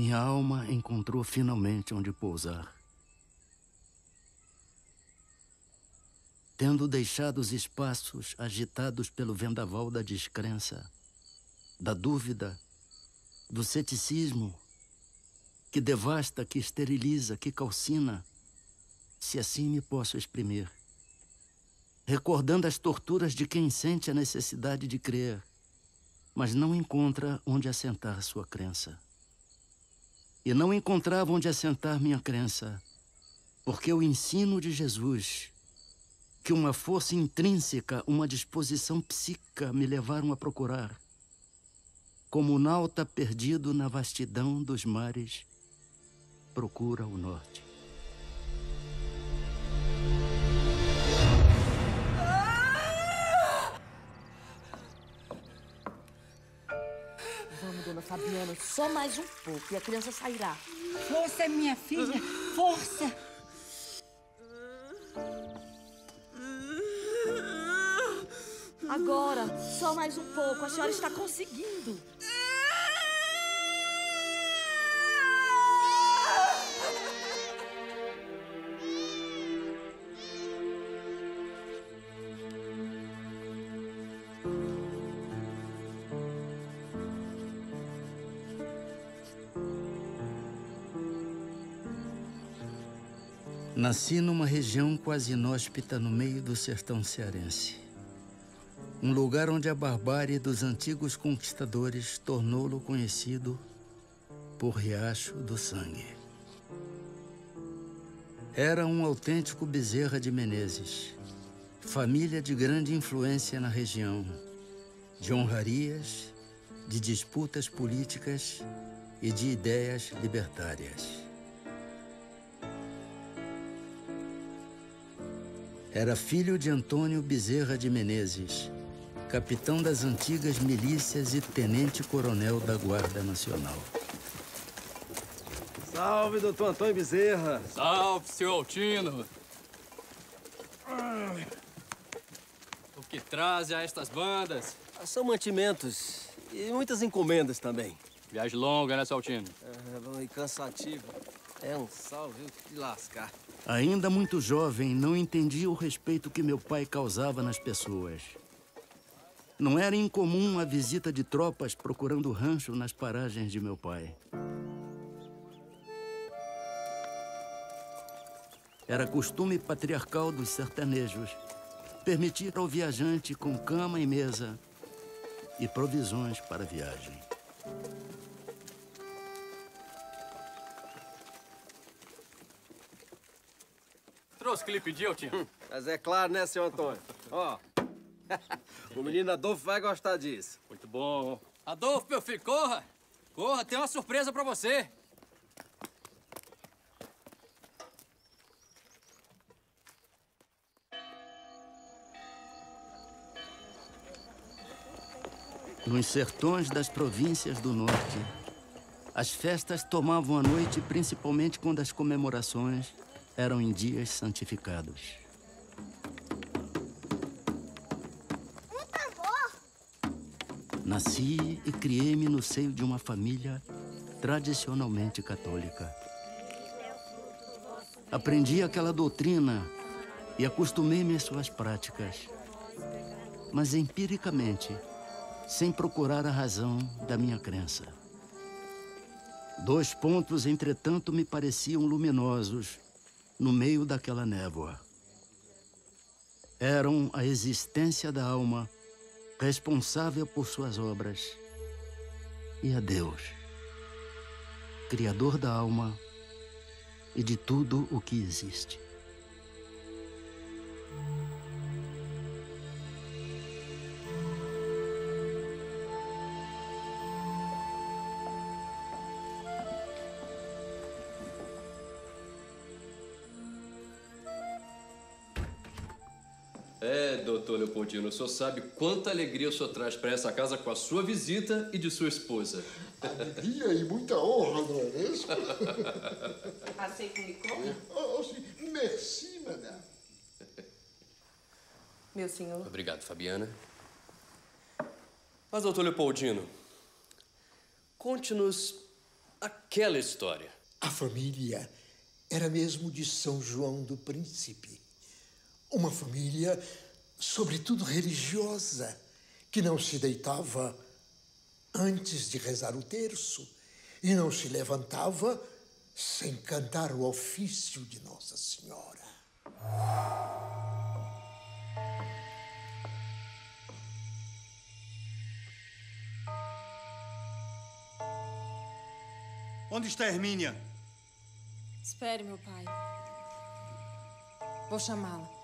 Minha alma encontrou finalmente onde pousar. Tendo deixado os espaços agitados pelo vendaval da descrença, da dúvida, do ceticismo, que devasta, que esteriliza, que calcina, se assim me posso exprimir, recordando as torturas de quem sente a necessidade de crer, mas não encontra onde assentar sua crença. E não encontrava onde assentar minha crença, porque o ensino de Jesus, que uma força intrínseca, uma disposição psíquica me levaram a procurar, como o nauta perdido na vastidão dos mares, procura o norte. Vamos, dona Fabiana, só mais um pouco e a criança sairá. Força, minha filha, força! Agora, só mais um pouco, a senhora está conseguindo. Nasci numa região quase inóspita no meio do sertão cearense. Um lugar onde a barbárie dos antigos conquistadores tornou-lo conhecido por Riacho do Sangue. Era um autêntico Bezerra de Menezes, família de grande influência na região, de honrarias, de disputas políticas e de ideias libertárias. Era filho de Antônio Bezerra de Menezes, capitão das antigas milícias e tenente-coronel da Guarda Nacional. Salve, doutor Antônio Bezerra. Salve, seu Altino. O que traz a estas bandas? São mantimentos e muitas encomendas também. Viagem longa, né, seu Altino? E cansativa. É um salve, viu? De lascar. Ainda muito jovem, não entendia o respeito que meu pai causava nas pessoas. Não era incomum a visita de tropas procurando rancho nas paragens de meu pai. Era costume patriarcal dos sertanejos permitir ao viajante com cama e mesa e provisões para a viagem. Trouxe o que lhe pedi, Altino? Mas é claro, né, seu Antônio? Ó, o menino Adolfo vai gostar disso. Muito bom. Adolfo, meu filho, corra! Corra, tem uma surpresa pra você. Nos sertões das províncias do norte, as festas tomavam a noite, principalmente quando as comemorações eram em dias santificados. Nasci e criei-me no seio de uma família tradicionalmente católica. Aprendi aquela doutrina e acostumei-me às suas práticas, mas empiricamente, sem procurar a razão da minha crença. Dois pontos, entretanto, me pareciam luminosos no meio daquela névoa. Eram a existência da alma, responsável por suas obras, e a Deus, Criador da alma e de tudo o que existe. Doutor Leopoldino, o senhor sabe quanta alegria o senhor traz para essa casa com a sua visita e de sua esposa. Alegria e muita honra, não é mesmo? Aceita um licor? Oh, sim. Merci, madame. Meu senhor. Obrigado, Fabiana. Mas, doutor Leopoldino, conte-nos aquela história. A família era mesmo de São João do Príncipe. Uma família, sobretudo religiosa, que não se deitava antes de rezar o terço e não se levantava sem cantar o ofício de Nossa Senhora. Onde está Hermínia? Espere, meu pai. Vou chamá-la.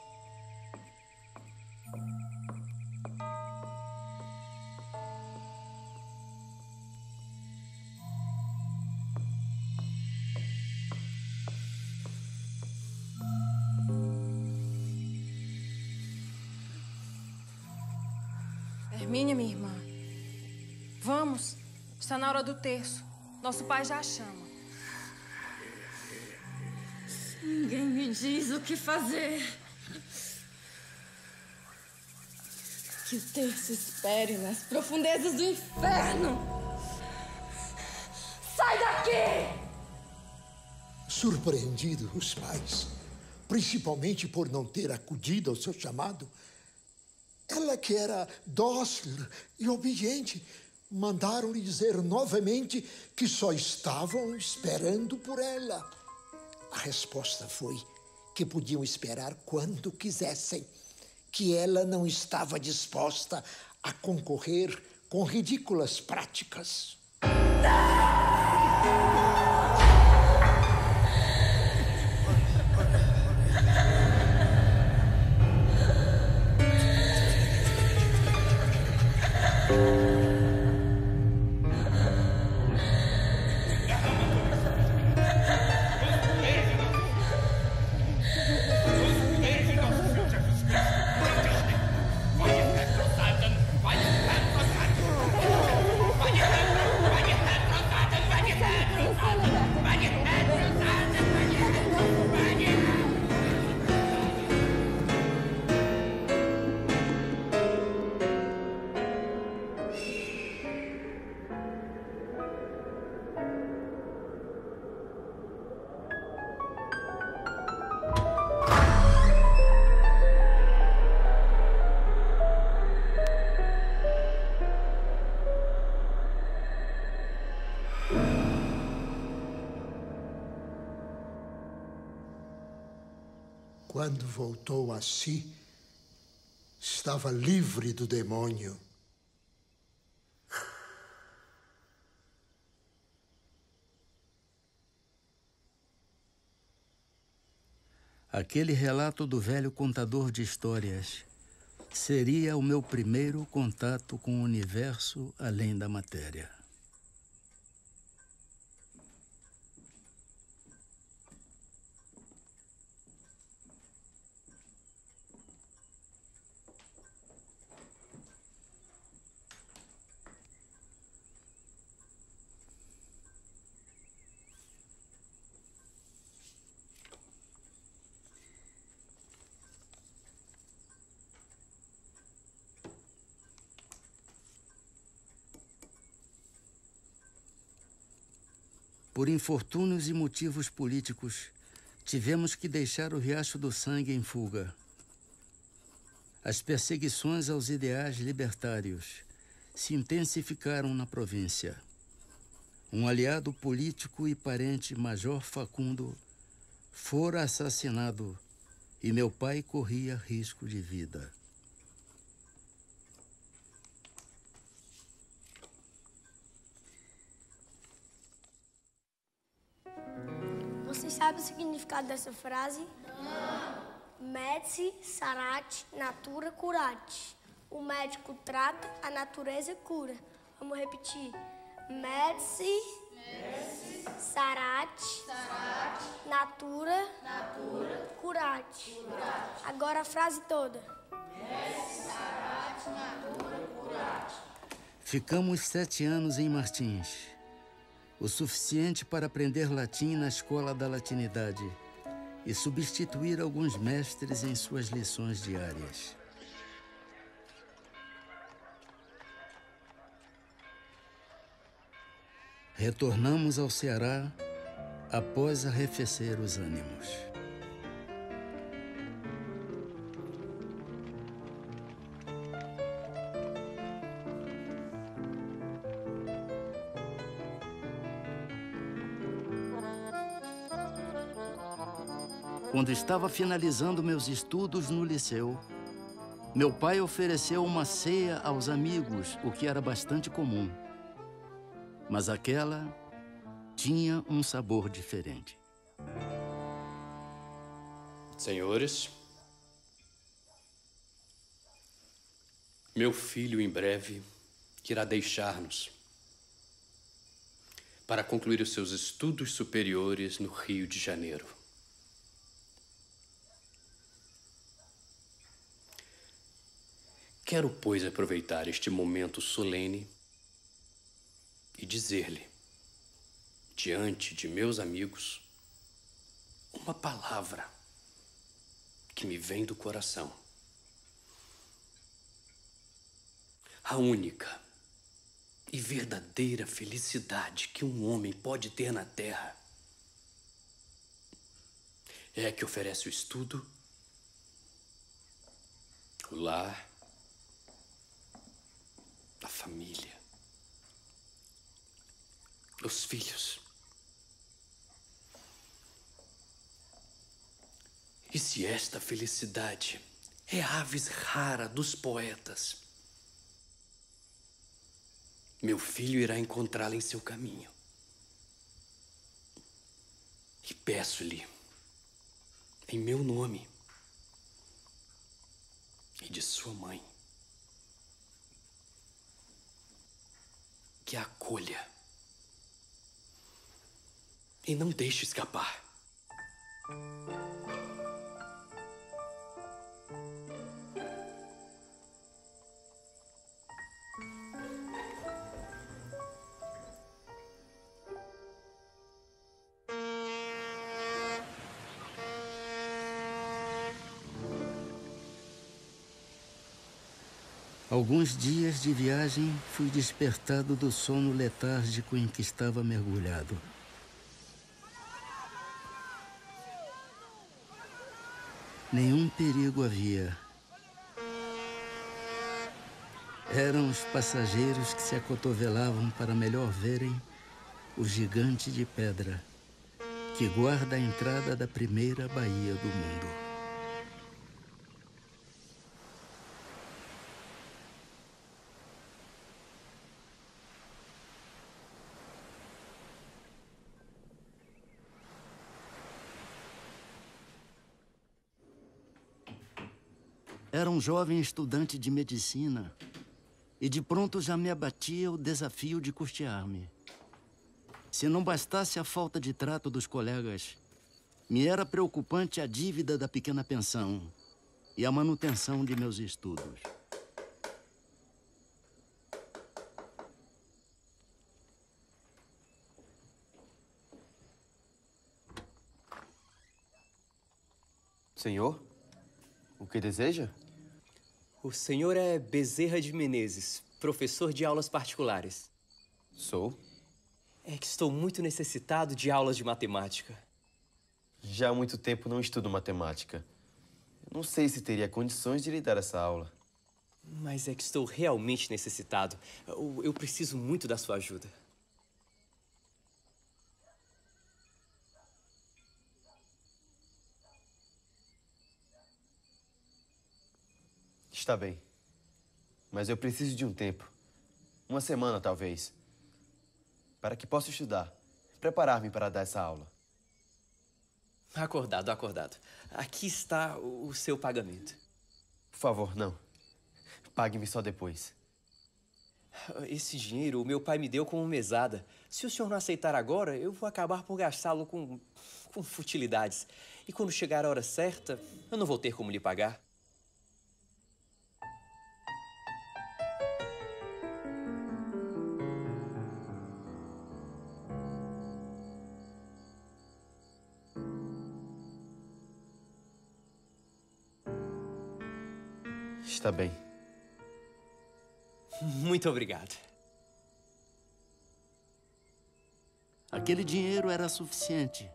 Hermínia, minha irmã. Vamos. Está na hora do terço. Nosso pai já chama. Ninguém me diz o que fazer. Que o terço espere nas profundezas do inferno. Sai daqui! Surpreendidos, os pais, principalmente por não ter acudido ao seu chamado, ela, que era dócil e obediente, mandaram-lhe dizer novamente que só estavam esperando por ela. A resposta foi que podiam esperar quando quisessem, que ela não estava disposta a concorrer com ridículas práticas. Quando voltou a si, estava livre do demônio. Aquele relato do velho contador de histórias seria o meu primeiro contato com o universo além da matéria. Por infortúnios e motivos políticos, tivemos que deixar o Riacho do Sangue em fuga. As perseguições aos ideais libertários se intensificaram na província. Um aliado político e parente, Major Facundo, fora assassinado e meu pai corria risco de vida. Você sabe o significado dessa frase? Não. Medici sarat natura curat. O médico trata, a natureza cura. Vamos repetir. Medici sarat natura curat. Agora a frase toda. Medici sarat natura curat. Ficamos 7 anos em Martins. O suficiente para aprender latim na escola da latinidade e substituir alguns mestres em suas lições diárias. Retornamos ao Ceará após arrefecer os ânimos. Quando estava finalizando meus estudos no liceu, meu pai ofereceu uma ceia aos amigos, o que era bastante comum. Mas aquela tinha um sabor diferente. Senhores, meu filho em breve irá deixar-nos para concluir os seus estudos superiores no Rio de Janeiro. Quero, pois, aproveitar este momento solene e dizer-lhe, diante de meus amigos, uma palavra que me vem do coração. A única e verdadeira felicidade que um homem pode ter na Terra é a que oferece o estudo, o lar, a família, os filhos. E se esta felicidade é a avis rara dos poetas, meu filho irá encontrá-la em seu caminho. E peço-lhe, em meu nome e de sua mãe, que a acolha e não deixe escapar. Alguns dias de viagem, fui despertado do sono letárgico em que estava mergulhado. Nenhum perigo havia. Eram os passageiros que se acotovelavam para melhor verem o gigante de pedra que guarda a entrada da primeira baía do mundo. Era um jovem estudante de medicina e de pronto já me abatia o desafio de custear-me. Se não bastasse a falta de trato dos colegas, me era preocupante a dívida da pequena pensão e a manutenção de meus estudos. Senhor, o que deseja? O senhor é Bezerra de Menezes, professor de aulas particulares. Sou. É que estou muito necessitado de aulas de matemática. Já há muito tempo não estudo matemática. Não sei se teria condições de lhe dar essa aula. Mas é que estou realmente necessitado. Eu preciso muito da sua ajuda. Está bem. Mas eu preciso de um tempo. Uma semana, talvez. Para que possa estudar. Preparar-me para dar essa aula. Acordado, acordado. Aqui está o seu pagamento. Por favor, não. Pague-me só depois. Esse dinheiro o meu pai me deu como mesada. Se o senhor não aceitar agora, eu vou acabar por gastá-lo com futilidades. E quando chegar a hora certa, eu não vou ter como lhe pagar. Está bem. Muito obrigado. Aquele dinheiro era suficiente.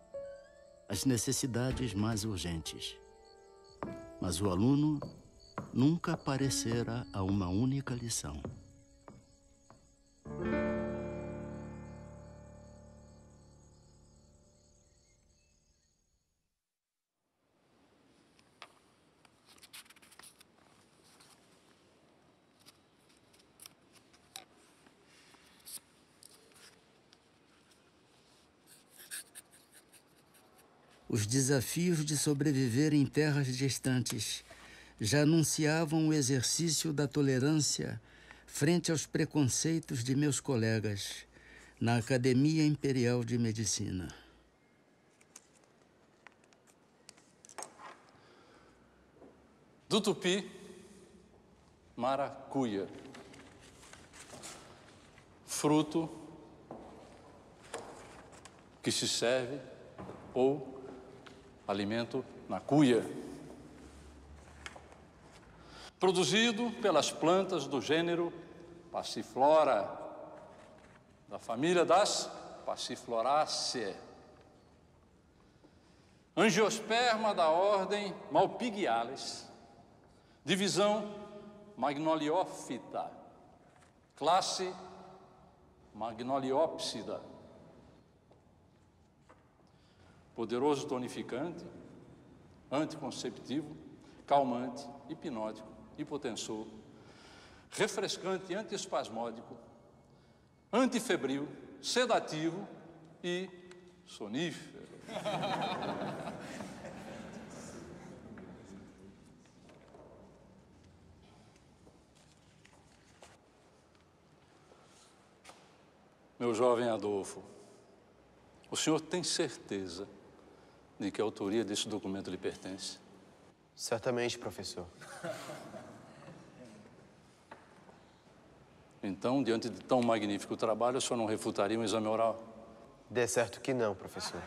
As necessidades mais urgentes. Mas o aluno nunca aparecera a uma única lição. Os desafios de sobreviver em terras distantes já anunciavam o exercício da tolerância frente aos preconceitos de meus colegas na Academia Imperial de Medicina. Do Tupi, maracuia. Fruto que se serve ou alimento na cuia. Produzido pelas plantas do gênero Passiflora, da família das Passifloraceae. Angiosperma da ordem Malpighiales, divisão Magnoliófita, classe Magnoliópsida. Poderoso tonificante, anticonceptivo, calmante, hipnótico, hipotensor, refrescante antiespasmódico, antifebril, sedativo e sonífero. Meu jovem Adolfo, o senhor tem certeza de que a autoria desse documento lhe pertence? Certamente, professor. Então, diante de tão magnífico trabalho, o senhor não refutaria um exame oral? Dê certo que não, professor.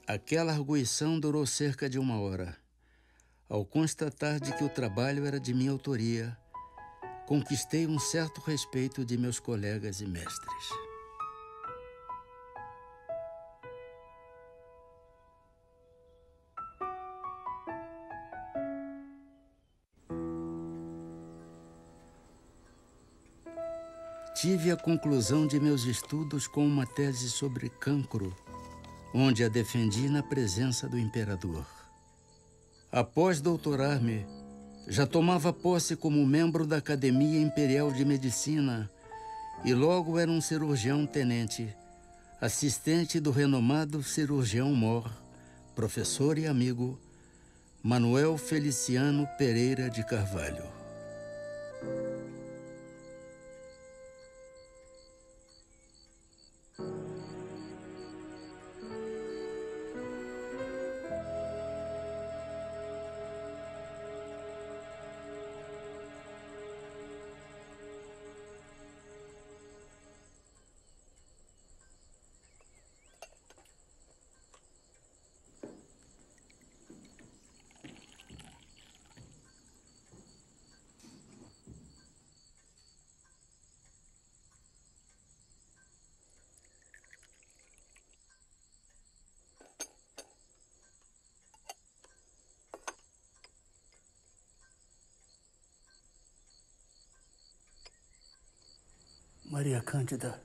Aquela arguição durou cerca de 1 hora. Ao constatar de que o trabalho era de minha autoria, conquistei um certo respeito de meus colegas e mestres. Tive a conclusão de meus estudos com uma tese sobre cancro, onde a defendi na presença do imperador. Após doutorar-me, já tomava posse como membro da Academia Imperial de Medicina e logo era um cirurgião-tenente, assistente do renomado cirurgião-mor, professor e amigo, Manuel Feliciano Pereira de Carvalho. Maria Cândida.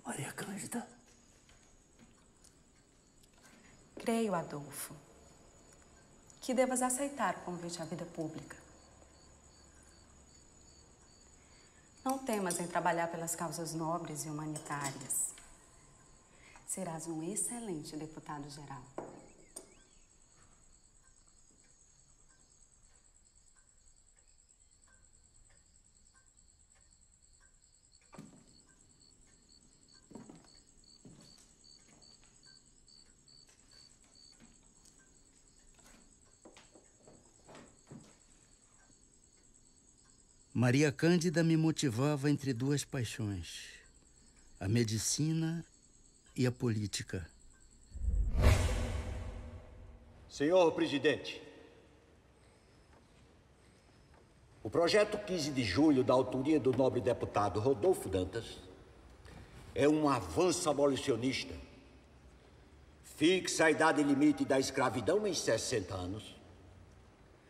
Maria Cândida. Creio, Adolfo, que devas aceitar o convite à vida pública. Não temas em trabalhar pelas causas nobres e humanitárias. Serás um excelente deputado-geral. Maria Cândida me motivava entre 2 paixões, a medicina e a política. Senhor presidente, o projeto 15 de julho, da autoria do nobre deputado Rodolfo Dantas, é um avanço abolicionista. Fixa a idade limite da escravidão em 60 anos.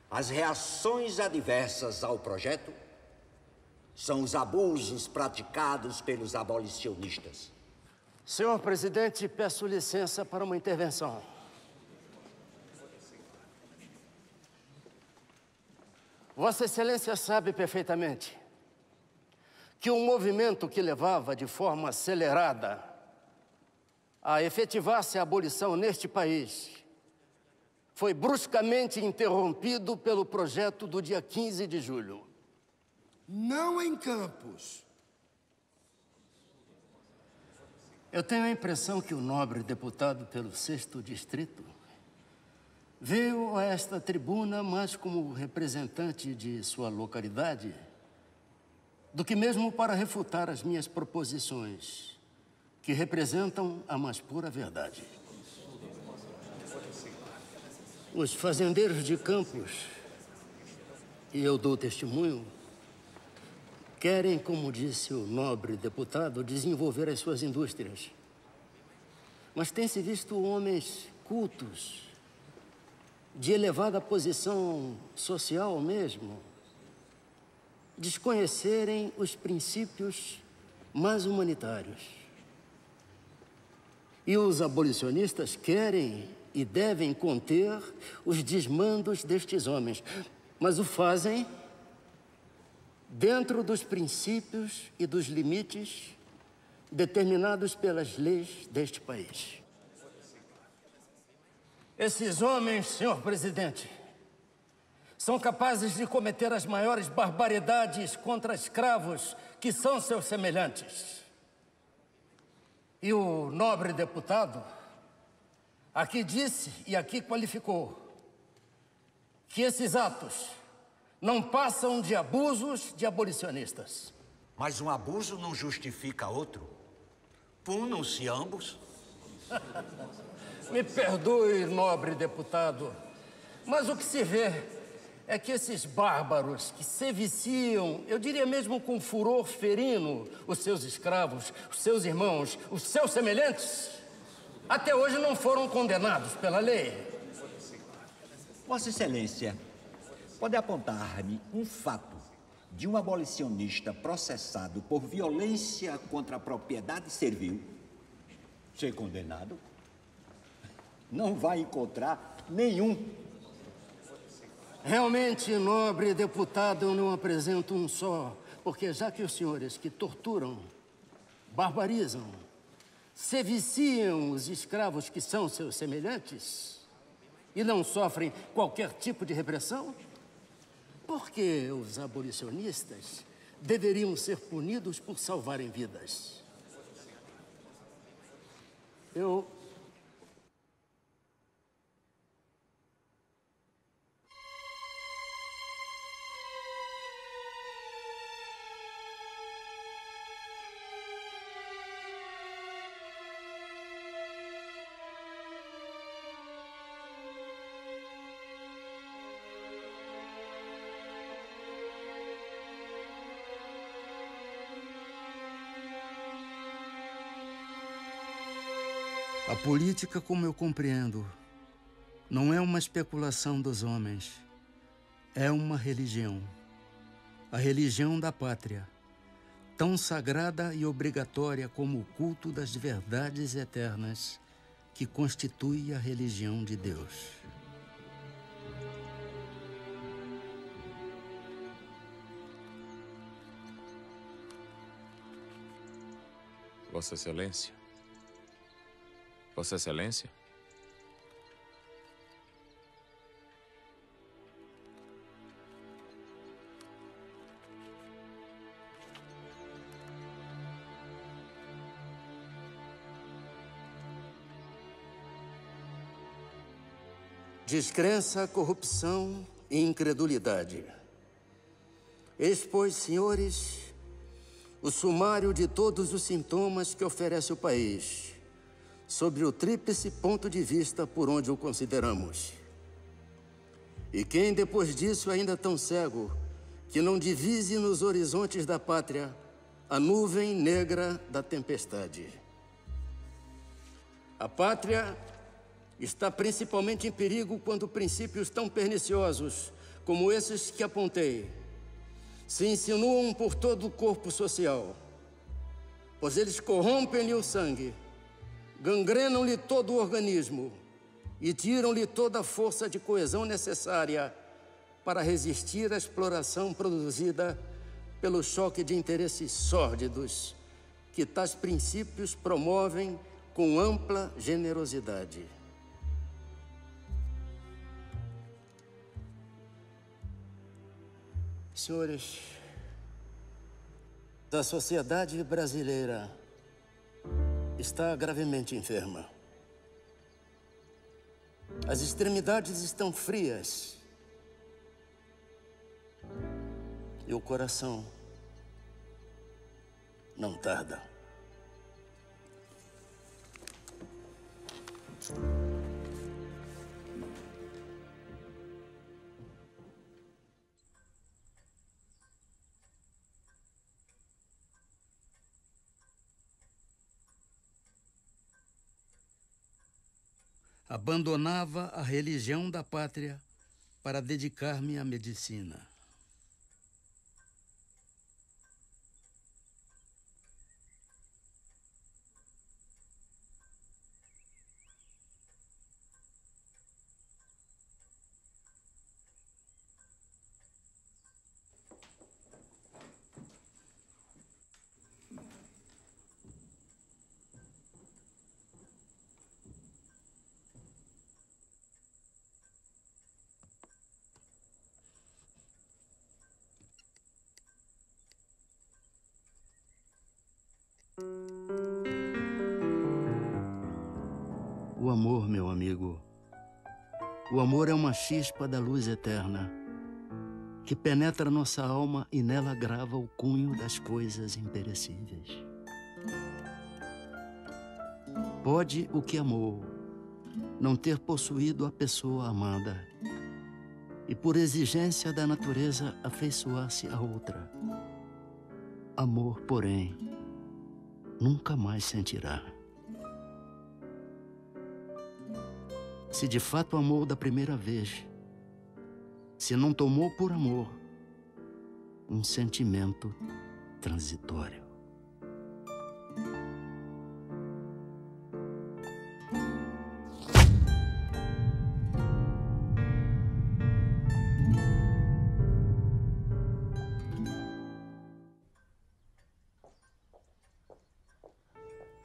As reações adversas ao projeto são os abusos praticados pelos abolicionistas. Senhor presidente, peço licença para uma intervenção. Vossa Excelência sabe perfeitamente que um movimento que levava de forma acelerada a efetivar-se a abolição neste país foi bruscamente interrompido pelo projeto do dia 15 de julho. Não em Campos. Eu tenho a impressão que o nobre deputado pelo 6º Distrito veio a esta tribuna mais como representante de sua localidade do que mesmo para refutar as minhas proposições, que representam a mais pura verdade. Os fazendeiros de Campos, e eu dou testemunho, querem, como disse o nobre deputado, desenvolver as suas indústrias. Mas tem-se visto homens cultos, de elevada posição social mesmo, desconhecerem os princípios mais humanitários. E os abolicionistas querem e devem conter os desmandos destes homens, mas o fazem dentro dos princípios e dos limites determinados pelas leis deste país. Esses homens, senhor presidente, são capazes de cometer as maiores barbaridades contra escravos que são seus semelhantes. E o nobre deputado aqui disse e aqui qualificou que esses atos não passam de abusos de abolicionistas. Mas um abuso não justifica outro. Punam-se ambos. Me perdoe, nobre deputado, mas o que se vê é que esses bárbaros que se viciam, eu diria mesmo com furor ferino, os seus escravos, os seus irmãos, os seus semelhantes, até hoje não foram condenados pela lei. Vossa Excelência, pode apontar-me um fato de um abolicionista processado por violência contra a propriedade servil ser condenado? Não vai encontrar nenhum. Realmente, nobre deputado, eu não apresento um só, porque já que os senhores que torturam, barbarizam, se viciam os escravos que são seus semelhantes e não sofrem qualquer tipo de repressão, por que os abolicionistas deveriam ser punidos por salvarem vidas? A política, como eu compreendo, não é uma especulação dos homens, é uma religião. A religião da pátria, tão sagrada e obrigatória como o culto das verdades eternas que constitui a religião de Deus. Vossa Excelência? Vossa Excelência? Descrença, corrupção e incredulidade. Eis, pois, senhores, o sumário de todos os sintomas que oferece o país, sobre o tríplice ponto de vista por onde o consideramos. E quem, depois disso, ainda tão cego, que não divise nos horizontes da pátria a nuvem negra da tempestade. A pátria está principalmente em perigo quando princípios tão perniciosos como esses que apontei se insinuam por todo o corpo social, pois eles corrompem-lhe o sangue, gangrenam-lhe todo o organismo e tiram-lhe toda a força de coesão necessária para resistir à exploração produzida pelo choque de interesses sórdidos que tais princípios promovem com ampla generosidade. Senhores, a sociedade brasileira está gravemente enferma. As extremidades estão frias e o coração não tarda. Abandonava a religião da pátria para dedicar-me à medicina. O amor, meu amigo, o amor é uma chispa da luz eterna que penetra nossa alma e nela grava o cunho das coisas imperecíveis. Pode o que amou não ter possuído a pessoa amada e por exigência da natureza afeiçoar-se a outra. Amor, porém, nunca mais sentirá. Se de fato amou da primeira vez, se não tomou por amor um sentimento transitório.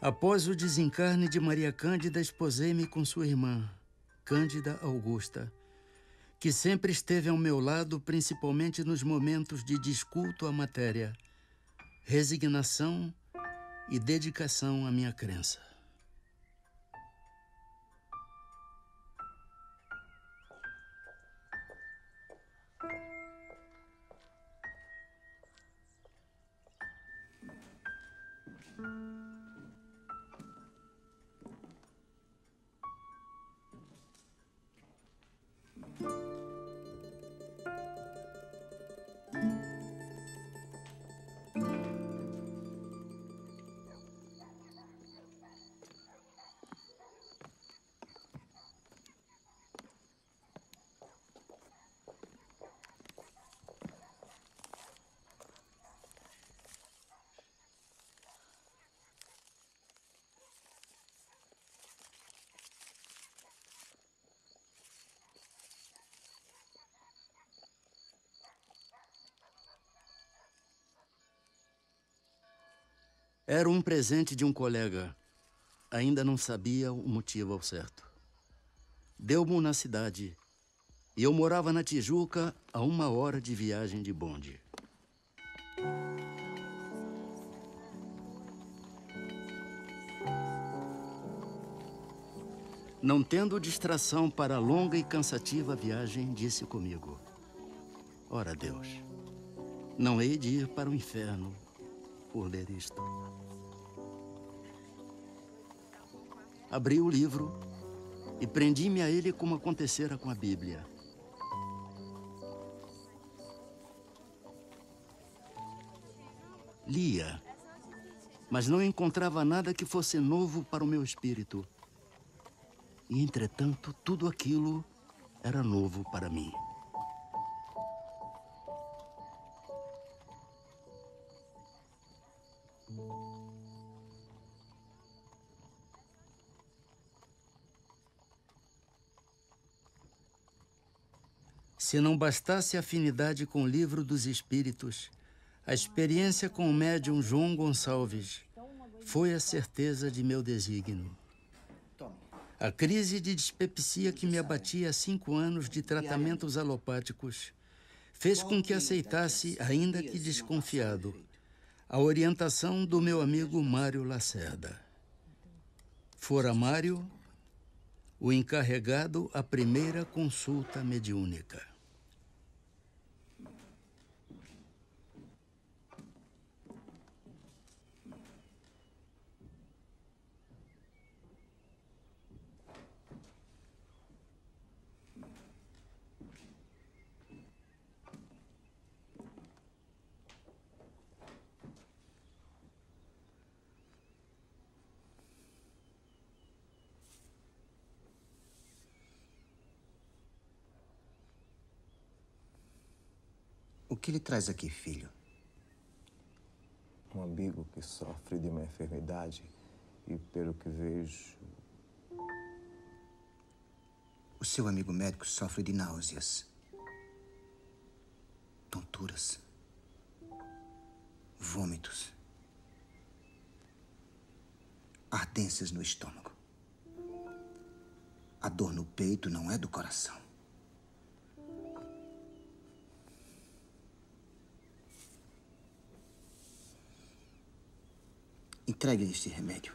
Após o desencarne de Maria Cândida, esposei-me com sua irmã, Cândida Augusta, que sempre esteve ao meu lado, principalmente nos momentos de desculto à matéria, resignação e dedicação à minha crença. Era um presente de um colega. Ainda não sabia o motivo ao certo. Deu-mo na cidade e eu morava na Tijuca a 1 hora de viagem de bonde. Não tendo distração para a longa e cansativa viagem, disse comigo: ora, Deus, não hei de ir para o inferno por ler isto. Abri o livro e prendi-me a ele como acontecera com a Bíblia. Lia, mas não encontrava nada que fosse novo para o meu espírito. E, entretanto, tudo aquilo era novo para mim. Se não bastasse a afinidade com o livro dos espíritos, a experiência com o médium João Gonçalves foi a certeza de meu desígnio. A crise de dispepsia que me abatia há 5 anos de tratamentos alopáticos fez com que aceitasse, ainda que desconfiado, a orientação do meu amigo Mário Lacerda. Fora Mário o encarregado à primeira consulta mediúnica. O que lhe traz aqui, filho? Um amigo que sofre de uma enfermidade e, pelo que vejo... O seu amigo médico sofre de náuseas, tonturas, vômitos, ardências no estômago. A dor no peito não é do coração. Entregue este remédio.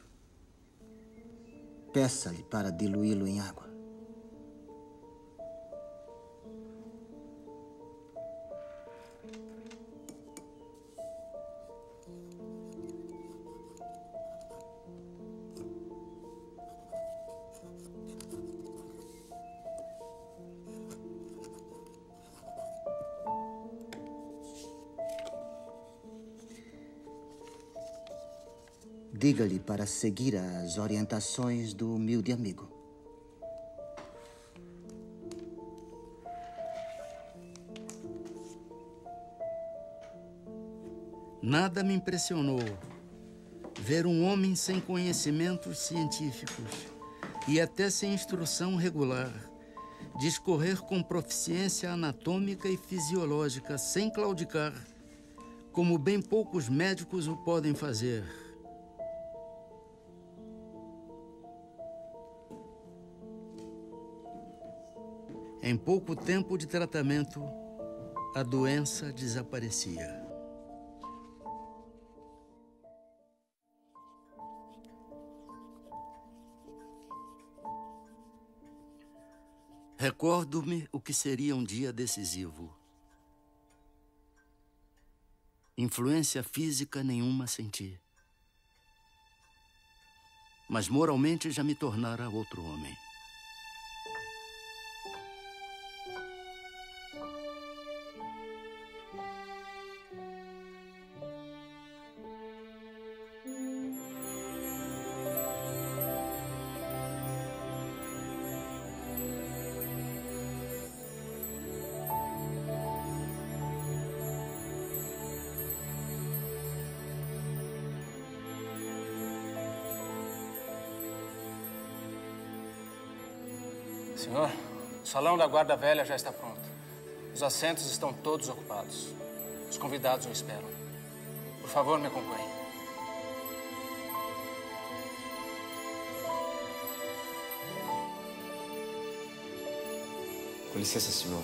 Peça-lhe para diluí-lo em água. Diga-lhe para seguir as orientações do humilde amigo. Nada me impressionou ver um homem sem conhecimentos científicos e até sem instrução regular discorrer com proficiência anatômica e fisiológica sem claudicar, como bem poucos médicos o podem fazer. Em pouco tempo de tratamento, a doença desaparecia. Recordo-me o que seria um dia decisivo. Influência física nenhuma senti. Mas moralmente já me tornara outro homem. Senhor, o salão da guarda velha já está pronto. Os assentos estão todos ocupados. Os convidados o esperam. Por favor, me acompanhe. Com licença, senhor.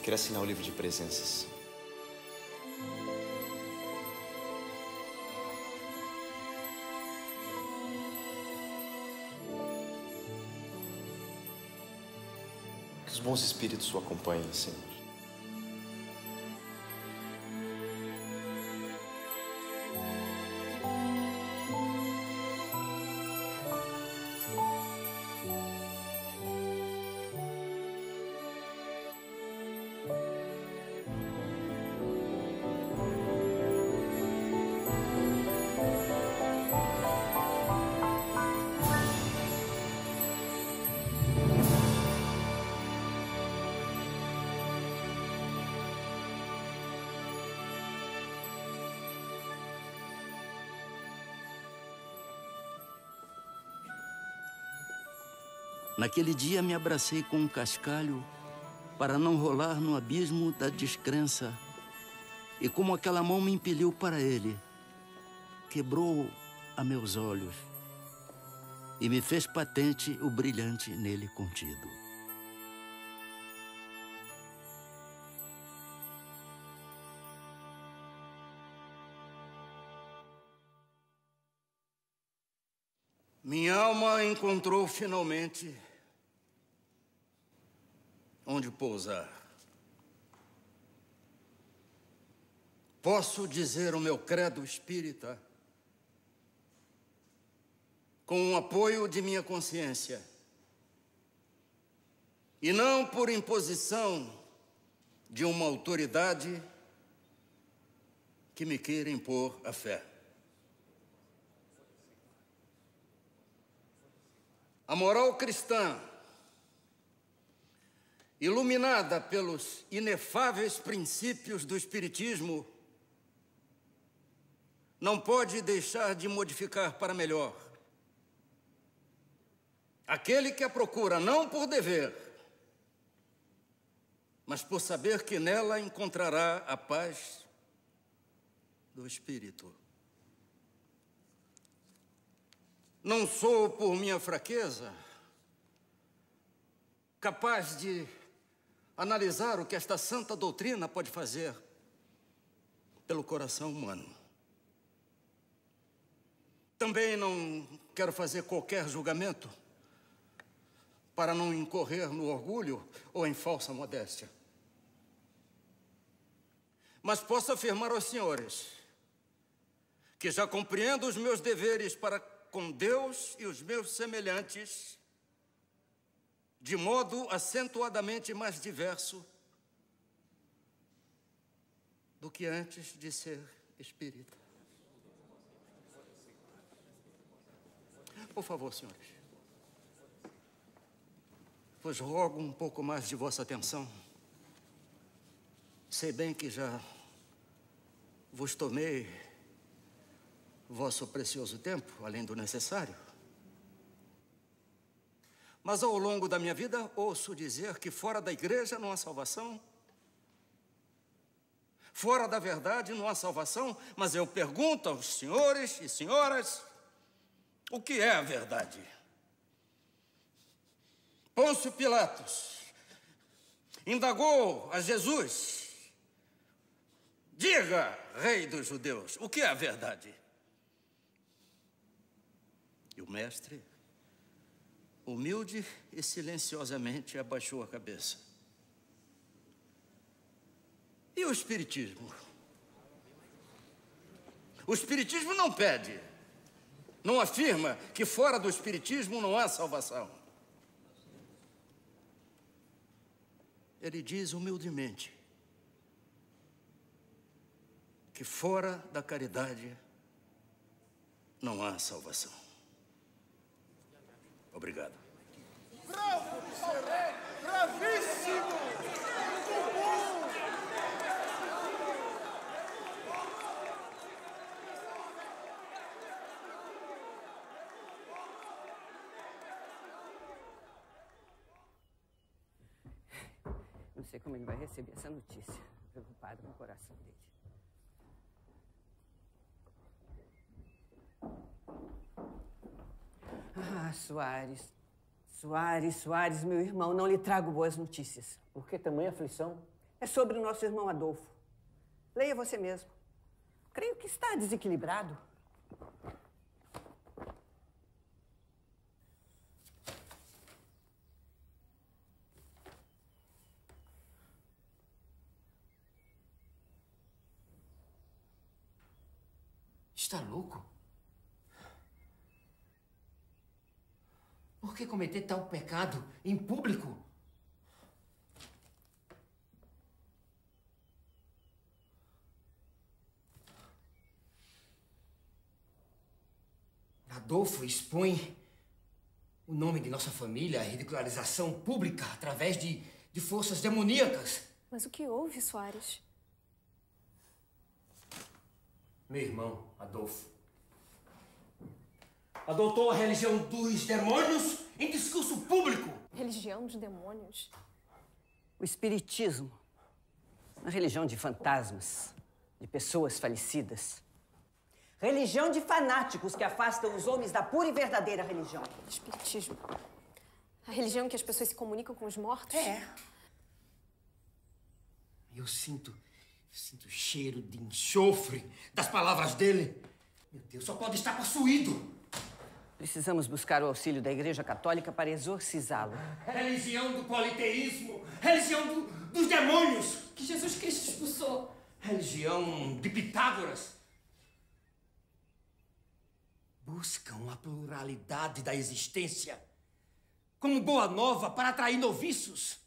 Quero assinar o livro de presenças. Que os bons espíritos o acompanhem, Senhor. Naquele dia me abracei com um cascalho para não rolar no abismo da descrença. E como aquela mão me impeliu para ele, quebrou a meus olhos e me fez patente o brilhante nele contido. Minha alma encontrou finalmente onde pousar. Posso dizer o meu credo espírita com o apoio de minha consciência e não por imposição de uma autoridade que me queira impor a fé. A moral cristã, iluminada pelos inefáveis princípios do Espiritismo, não pode deixar de modificar para melhor aquele que a procura não por dever, mas por saber que nela encontrará a paz do espírito. Não sou, por minha fraqueza, capaz de analisar o que esta santa doutrina pode fazer pelo coração humano. Também não quero fazer qualquer julgamento para não incorrer no orgulho ou em falsa modéstia. Mas posso afirmar aos senhores que já compreendo os meus deveres para com Deus e os meus semelhantes de modo acentuadamente mais diverso do que antes de ser espírita. Por favor, senhores, vos rogo um pouco mais de vossa atenção. Sei bem que já vos tomei vosso precioso tempo, além do necessário. Mas ao longo da minha vida, ouço dizer que fora da igreja não há salvação. Fora da verdade não há salvação. Mas eu pergunto aos senhores e senhoras, o que é a verdade? Pôncio Pilatos indagou a Jesus: diga, rei dos judeus, o que é a verdade? E o mestre, humilde e silenciosamente, abaixou a cabeça. E o Espiritismo? O Espiritismo não pede, não afirma que fora do Espiritismo não há salvação. Ele diz humildemente que fora da caridade não há salvação. Obrigado. Bravo, bravíssimo! Muito bom! Não sei como ele vai receber essa notícia. Preocupado com o coração dele. Ah, Soares. Soares, meu irmão, não lhe trago boas notícias. Por que tamanha aflição? É sobre o nosso irmão Adolfo. Leia você mesmo. Creio que está desequilibrado. Está louco? Por que cometer tal pecado em público? Adolfo expõe o nome de nossa família à ridicularização pública através de forças demoníacas. Mas o que houve, Soares? Meu irmão, Adolfo, adotou a religião dos demônios em discurso público. Religião dos demônios? O espiritismo, uma religião de fantasmas, de pessoas falecidas. Religião de fanáticos que afastam os homens da pura e verdadeira religião. Espiritismo. A religião em que as pessoas se comunicam com os mortos? É. Eu sinto o cheiro de enxofre das palavras dele. Meu Deus, só pode estar possuído. Precisamos buscar o auxílio da Igreja Católica para exorcizá-lo. Religião do politeísmo, religião dos demônios. Que Jesus Cristo expulsou. Religião de Pitágoras. Buscam a pluralidade da existência como boa nova para atrair noviços.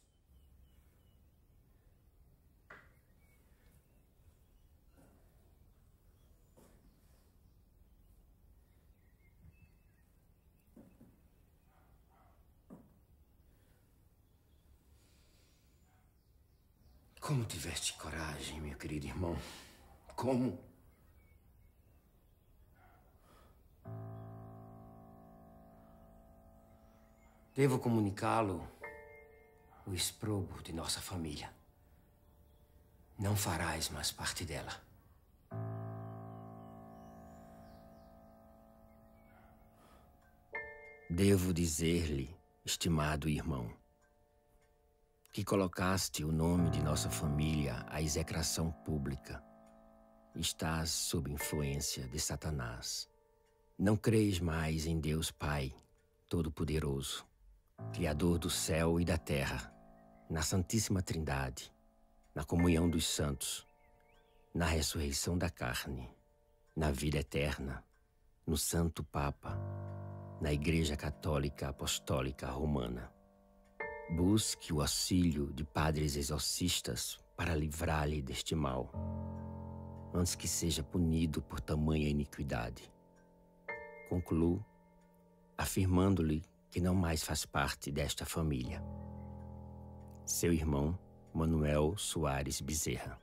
Como tiveste coragem, meu querido irmão? Como? Devo comunicá-lo o exprobo de nossa família. Não farás mais parte dela. Devo dizer-lhe, estimado irmão, que colocaste o nome de nossa família à execração pública. Estás sob influência de Satanás. Não creis mais em Deus Pai Todo-Poderoso, Criador do céu e da terra, na Santíssima Trindade, na comunhão dos santos, na ressurreição da carne, na vida eterna, no Santo Papa, na Igreja Católica Apostólica Romana. Busque o auxílio de padres exorcistas para livrar-lhe deste mal, antes que seja punido por tamanha iniquidade. Concluo afirmando-lhe que não mais faz parte desta família. Seu irmão, Manuel Soares Bezerra.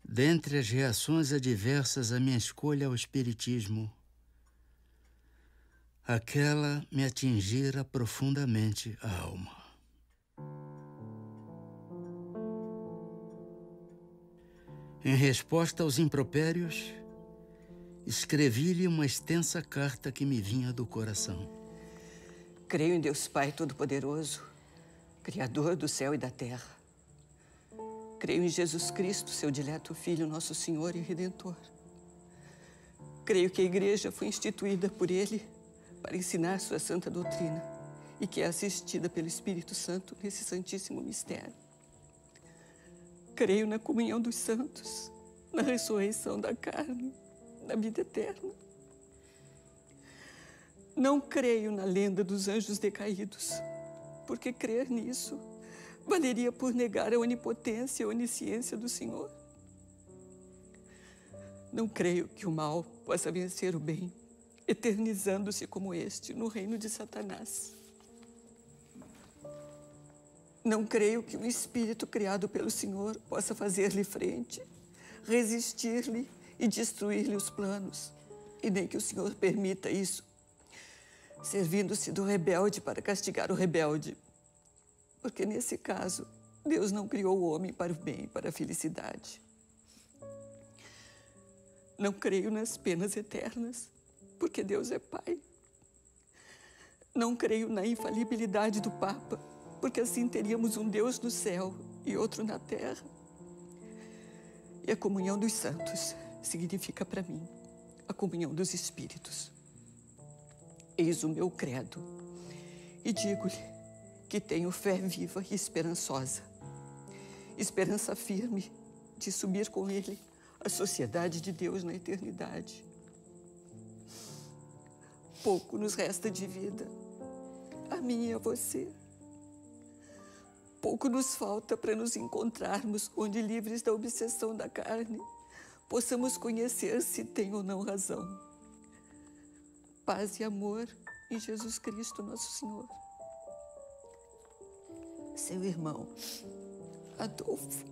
Dentre as reações adversas à minha escolha ao espiritismo, aquela me atingira profundamente a alma. Em resposta aos impropérios, escrevi-lhe uma extensa carta que me vinha do coração. Creio em Deus Pai Todo-Poderoso, Criador do céu e da terra. Creio em Jesus Cristo, seu dileto Filho, nosso Senhor e Redentor. Creio que a Igreja foi instituída por Ele para ensinar sua santa doutrina e que é assistida pelo Espírito Santo nesse santíssimo mistério. Creio na comunhão dos santos, na ressurreição da carne, na vida eterna. Não creio na lenda dos anjos decaídos, porque crer nisso valeria por negar a onipotência e a onisciência do Senhor. Não creio que o mal possa vencer o bem, eternizando-se como este no reino de Satanás. Não creio que o espírito criado pelo Senhor possa fazer-lhe frente, resistir-lhe e destruir-lhe os planos, e nem que o Senhor permita isso, servindo-se do rebelde para castigar o rebelde. Porque, nesse caso, Deus não criou o homem para o bem e para a felicidade. Não creio nas penas eternas, porque Deus é Pai. Não creio na infalibilidade do Papa, porque assim teríamos um Deus no céu e outro na terra. E a comunhão dos santos significa para mim a comunhão dos espíritos. Eis o meu credo e digo-lhe que tenho fé viva e esperançosa. Esperança firme de subir com Ele à sociedade de Deus na eternidade. Pouco nos resta de vida, a mim e a você. Pouco nos falta para nos encontrarmos onde, livres da obsessão da carne, possamos conhecer se tem ou não razão. Paz e amor em Jesus Cristo, nosso Senhor. Seu irmão, Adolfo.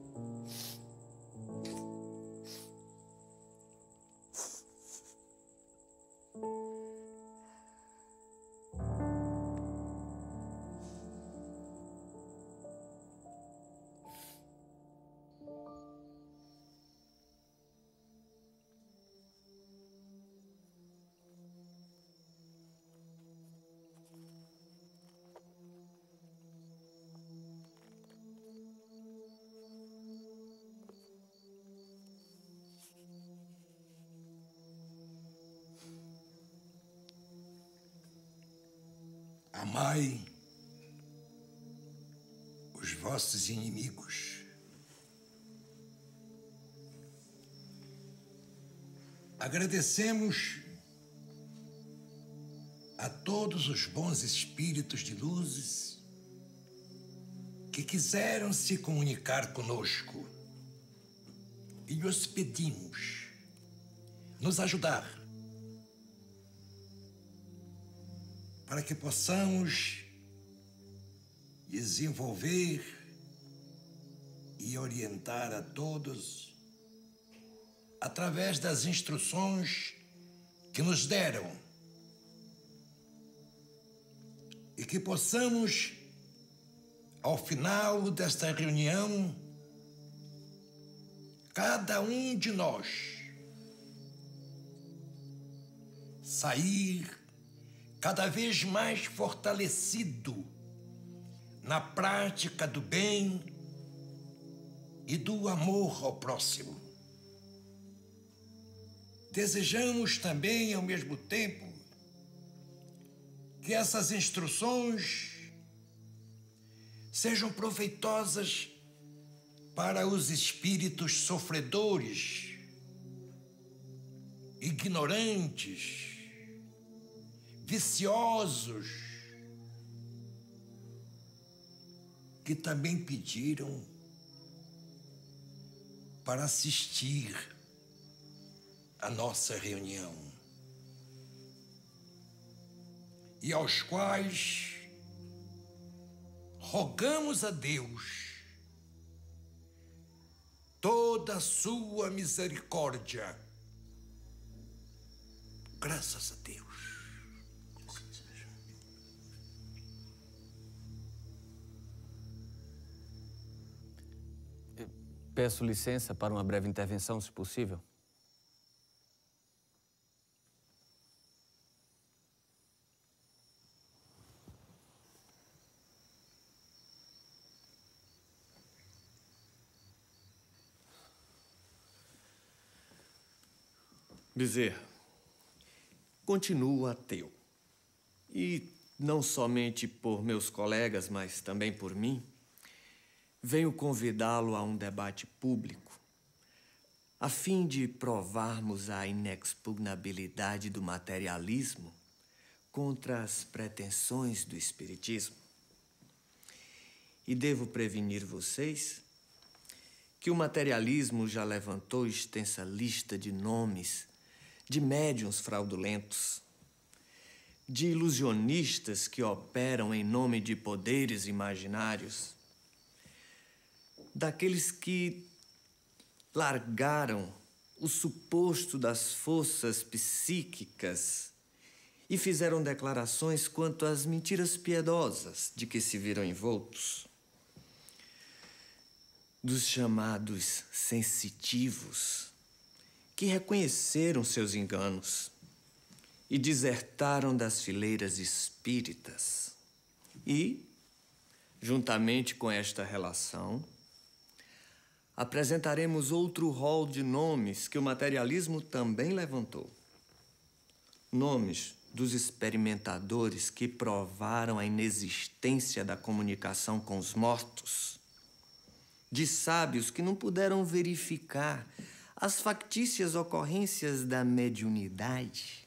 Amai os vossos inimigos. Agradecemos a todos os bons espíritos de luzes que quiseram se comunicar conosco e lhes pedimos nos ajudar para que possamos desenvolver e orientar a todos através das instruções que nos deram e que possamos, ao final desta reunião, cada um de nós sair cada vez mais fortalecido na prática do bem e do amor ao próximo. Desejamos também, ao mesmo tempo, que essas instruções sejam proveitosas para os espíritos sofredores, ignorantes, viciosos, que também pediram para assistir à nossa reunião e aos quais rogamos a Deus toda a sua misericórdia. Graças a Deus. Peço licença para uma breve intervenção, se possível. Bezerra, continuo ateu. E não somente por meus colegas, mas também por mim, venho convidá-lo a um debate público, a fim de provarmos a inexpugnabilidade do materialismo contra as pretensões do espiritismo. E devo prevenir vocês que o materialismo já levantou extensa lista de nomes de médiuns fraudulentos, de ilusionistas que operam em nome de poderes imaginários, daqueles que largaram o suposto das forças psíquicas e fizeram declarações quanto às mentiras piedosas de que se viram envoltos, dos chamados sensitivos, que reconheceram seus enganos e desertaram das fileiras espíritas. E, juntamente com esta relação, apresentaremos outro rol de nomes que o materialismo também levantou. Nomes dos experimentadores que provaram a inexistência da comunicação com os mortos, de sábios que não puderam verificar as factícias ocorrências da mediunidade,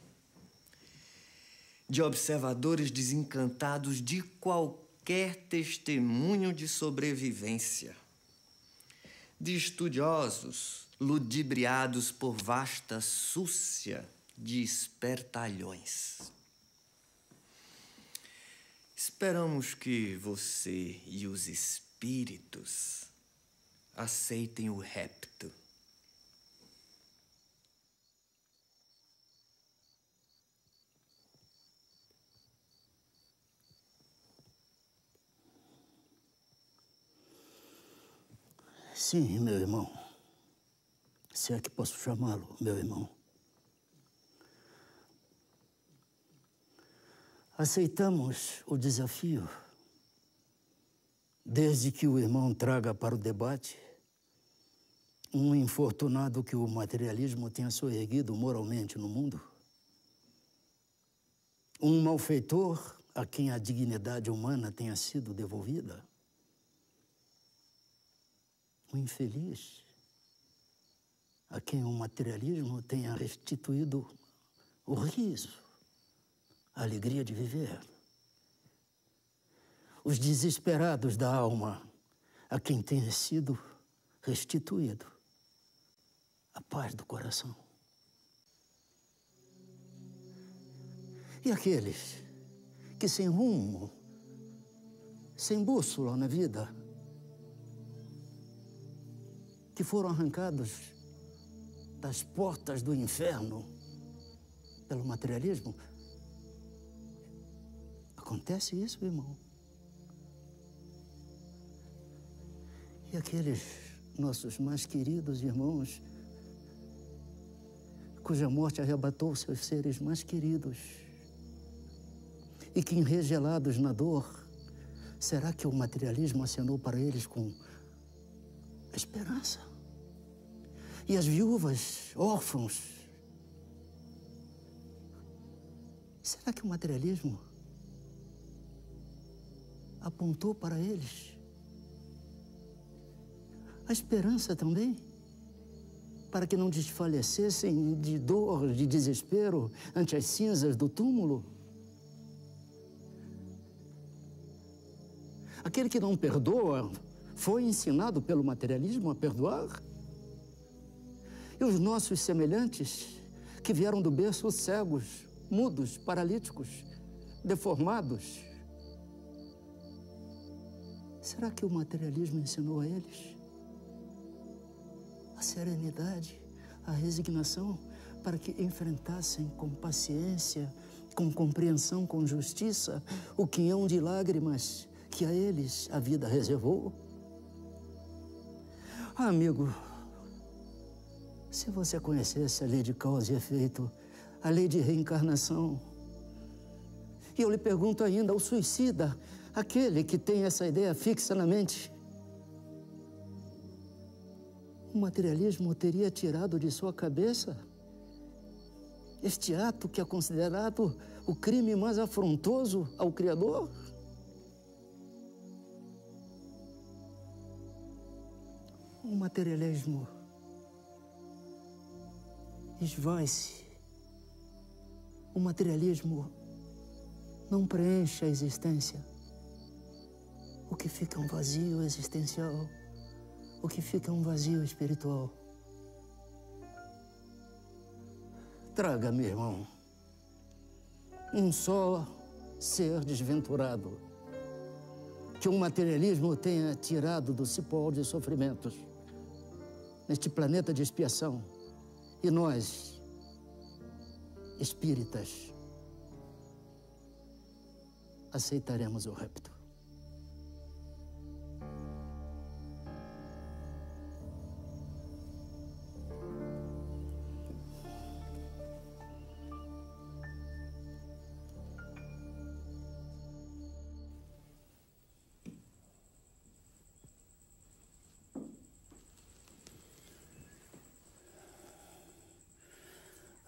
de observadores desencantados de qualquer testemunho de sobrevivência, de estudiosos ludibriados por vasta súcia de espertalhões. Esperamos que você e os espíritos aceitem o repto. Sim, meu irmão. Se é que posso chamá-lo, meu irmão. Aceitamos o desafio, desde que o irmão traga para o debate um infortunado que o materialismo tenha soerguido moralmente no mundo. Um malfeitor a quem a dignidade humana tenha sido devolvida? O infeliz a quem o materialismo tenha restituído o riso, a alegria de viver. Os desesperados da alma a quem tenha sido restituído a paz do coração. E aqueles que sem rumo, sem bússola na vida, que foram arrancados das portas do inferno pelo materialismo. Acontece isso, irmão. E aqueles nossos mais queridos irmãos, cuja morte arrebatou seus seres mais queridos, e que, enregelados na dor, será que o materialismo acenou para eles com a esperança? E as viúvas, órfãos, será que o materialismo apontou para eles a esperança também? Para que não desfalecessem de dor, de desespero ante as cinzas do túmulo? Aquele que não perdoa foi ensinado pelo materialismo a perdoar? E os nossos semelhantes, que vieram do berço cegos, mudos, paralíticos, deformados, será que o materialismo ensinou a eles a serenidade, a resignação, para que enfrentassem com paciência, com compreensão, com justiça, o quinhão de lágrimas que a eles a vida reservou? Ah, amigo, se você conhecesse a lei de causa e efeito, a lei de reencarnação, e eu lhe pergunto ainda, o suicida, aquele que tem essa ideia fixa na mente, o materialismo teria tirado de sua cabeça este ato que é considerado o crime mais afrontoso ao Criador? O materialismo esvai-se. O materialismo não preenche a existência. O que fica é um vazio existencial. O que fica é um vazio espiritual. Traga, meu irmão, um só ser desventurado que o materialismo tenha tirado do cipó de sofrimentos neste planeta de expiação. E nós, espíritas, aceitaremos o rapto.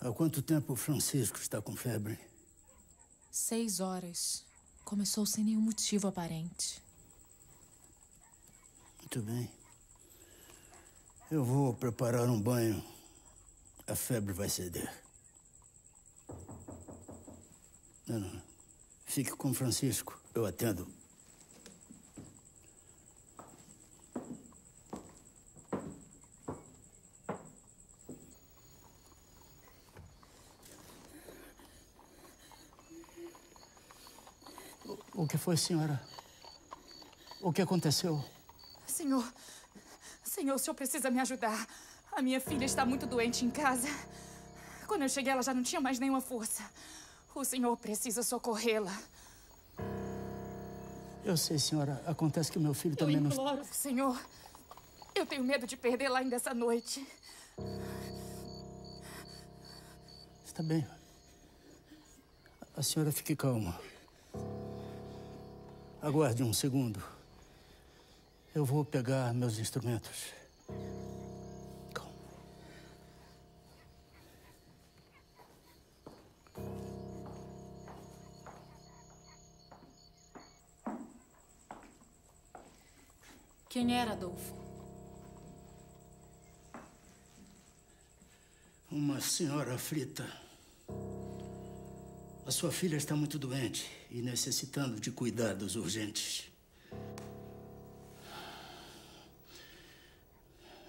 Há quanto tempo o Francisco está com febre? 6 horas. Começou sem nenhum motivo aparente. Muito bem. Eu vou preparar um banho. A febre vai ceder. Não. Fique com o Francisco. Eu atendo. O que foi, senhora? O que aconteceu? Senhor, o senhor precisa me ajudar. A minha filha está muito doente em casa. Quando eu cheguei, ela já não tinha mais nenhuma força. O senhor precisa socorrê-la. Eu sei, senhora. Acontece que o meu filho também não... Eu imploro, senhor. Eu tenho medo de perdê-la ainda essa noite. Está bem. A senhora fique calma. Aguarde um segundo. Eu vou pegar meus instrumentos. Calma. Quem era Adolfo? Uma senhora aflita. A sua filha está muito doente e necessitando de cuidados urgentes.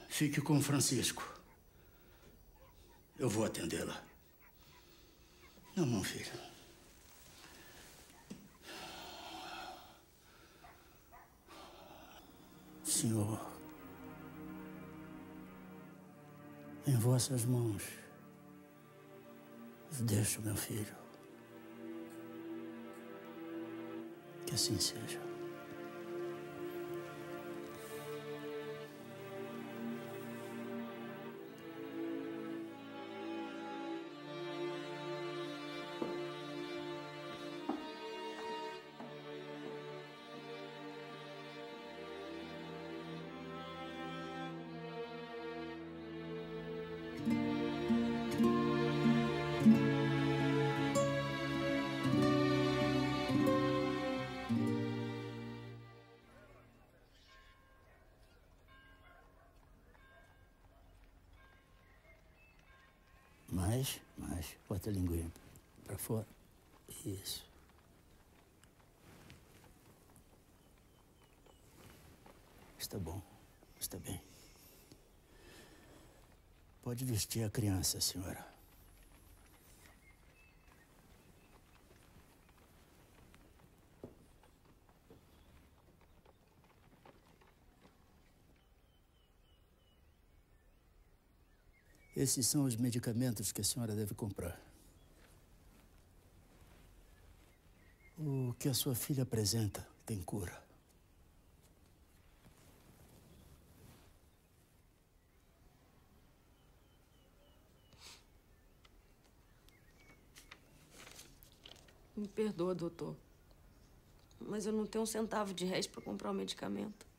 Fique com Francisco. Eu vou atendê-la. Não, filho. Senhor, em vossas mãos, deixo meu filho. Que assim seja. Mais. Bota a linguinha pra fora. Isso. Está bom. Está bem. Pode vestir a criança, senhora. Esses são os medicamentos que a senhora deve comprar. O que a sua filha apresenta tem cura. Me perdoa, doutor. Mas eu não tenho um centavo de réis para comprar o medicamento.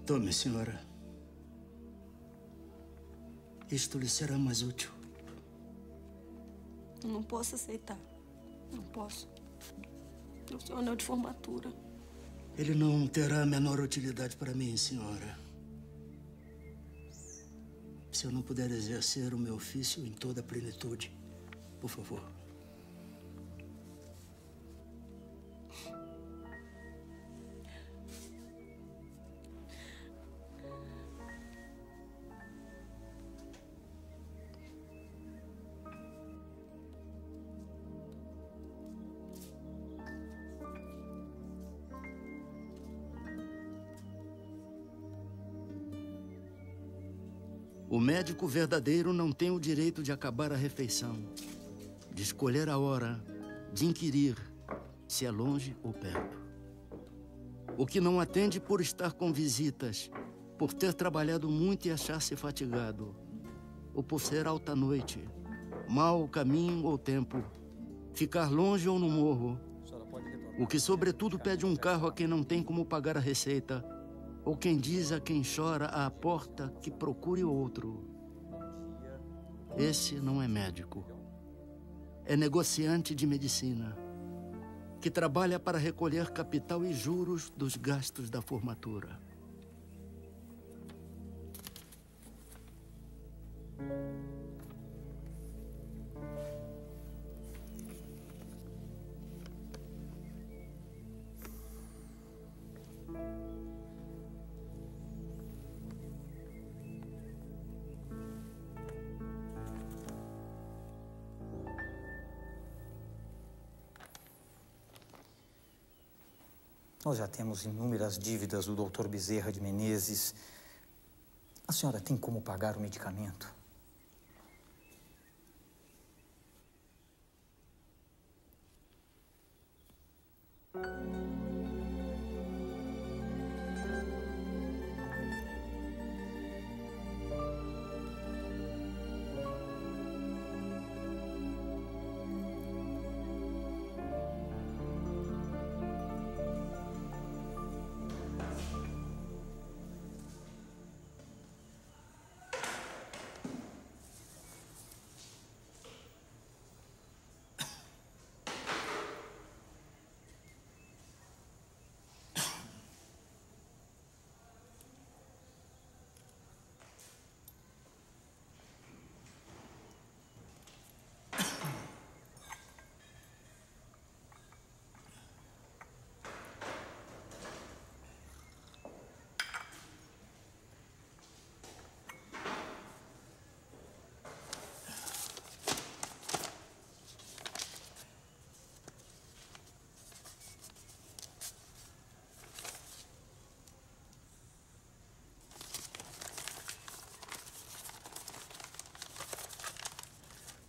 Tome, senhora. Isto lhe será mais útil. Eu não posso aceitar. Não posso. O seu anel de formatura. Ele não terá a menor utilidade para mim, senhora. Se eu não puder exercer o meu ofício em toda a plenitude, por favor. O médico verdadeiro não tem o direito de acabar a refeição, de escolher a hora, de inquirir se é longe ou perto. O que não atende por estar com visitas, por ter trabalhado muito e achar-se fatigado, ou por ser alta noite, mau caminho ou tempo, ficar longe ou no morro. O que sobretudo pede um carro a quem não tem como pagar a receita, ou quem diz a quem chora à porta que procure outro. Esse não é médico. É negociante de medicina, que trabalha para recolher capital e juros dos gastos da formatura. Nós já temos inúmeras dívidas do Dr. Bezerra de Menezes. A senhora tem como pagar o medicamento?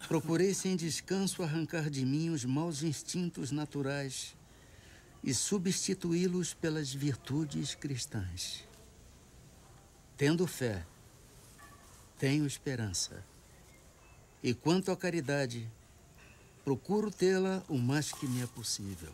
Procurei sem descanso arrancar de mim os maus instintos naturais e substituí-los pelas virtudes cristãs. Tendo fé, tenho esperança. E quanto à caridade, procuro tê-la o mais que me é possível.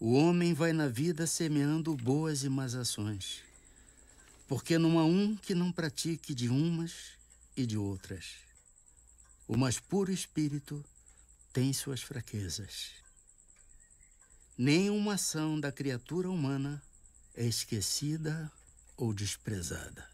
O homem vai na vida semeando boas e más ações, porque não há um que não pratique de umas e de outras. O mais puro espírito tem suas fraquezas. Nenhuma ação da criatura humana é esquecida ou desprezada.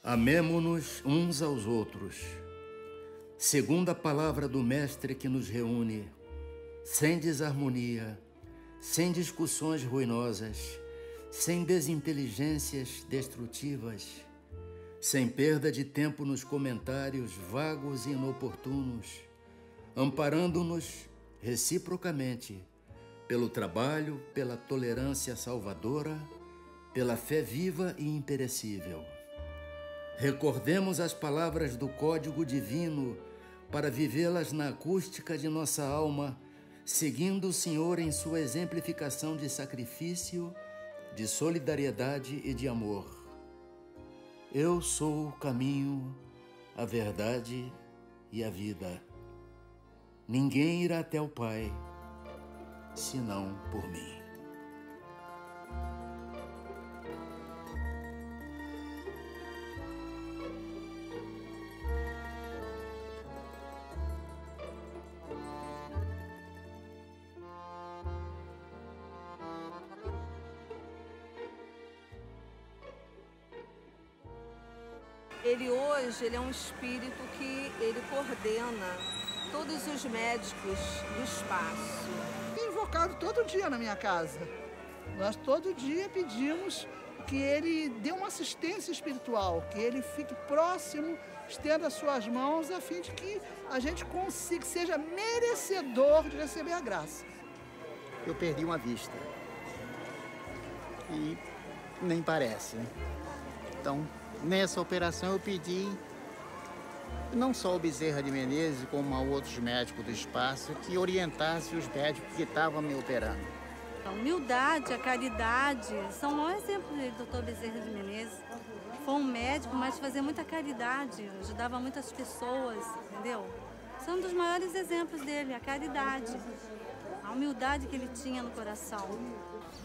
Amemo-nos uns aos outros, segundo a palavra do Mestre que nos reúne, sem desarmonia, sem discussões ruinosas, sem desinteligências destrutivas, sem perda de tempo nos comentários vagos e inoportunos, amparando-nos reciprocamente pelo trabalho, pela tolerância salvadora, pela fé viva e imperecível. Recordemos as palavras do Código Divino para vivê-las na acústica de nossa alma, seguindo o Senhor em sua exemplificação de sacrifício, de solidariedade e de amor. Eu sou o caminho, a verdade e a vida. Ninguém irá até o Pai, senão por mim. Ele é um espírito que ele coordena todos os médicos do espaço. Tem invocado todo dia na minha casa. Nós todo dia pedimos que ele dê uma assistência espiritual, que ele fique próximo, estenda as suas mãos, a fim de que a gente consiga, seja merecedor de receber a graça. Eu perdi uma vista. E nem parece. Então, nessa operação eu pedi não só o Bezerra de Menezes, como a outros médicos do espaço, que orientassem os médicos que estavam me operando. A humildade, a caridade, são o maior exemplo do Dr. Bezerra de Menezes. Foi um médico, mas fazia muita caridade, ajudava muitas pessoas, entendeu? São um dos maiores exemplos dele, a caridade, a humildade que ele tinha no coração.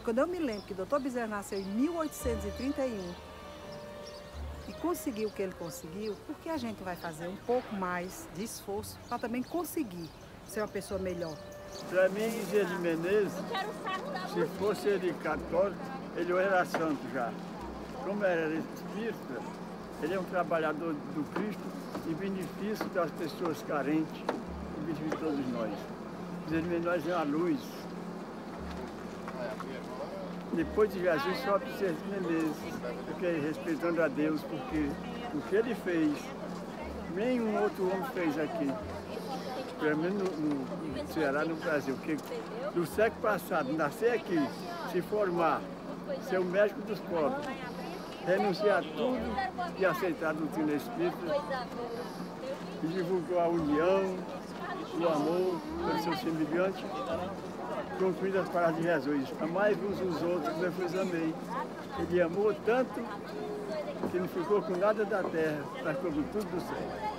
Quando eu me lembro que o Dr. Bezerra nasceu em 1831, e conseguiu o que ele conseguiu, por que a gente vai fazer um pouco mais de esforço para também conseguir ser uma pessoa melhor? Para mim, Bezerra de Menezes, se fosse ele católico, ele era santo já. Como era espírita, ele é um trabalhador do Cristo em benefício das pessoas carentes, em benefício de todos nós. Bezerra de Menezes é uma luz. Depois de Jesus, só Bezerra de Menezes, porque respeitando a Deus, porque o que ele fez, nenhum outro homem fez aqui. Pelo menos no Ceará, no Brasil. Porque no século passado, nascer aqui, se formar, ser o médico dos pobres, renunciar a tudo e aceitar a doutrina espírita, e divulgou a união, o amor pelo seu semelhante, concluindo as palavras de Jesus. Amai uns os outros, como eu vos amei. Ele amou tanto que não ficou com nada da terra, mas ficou com tudo do céu.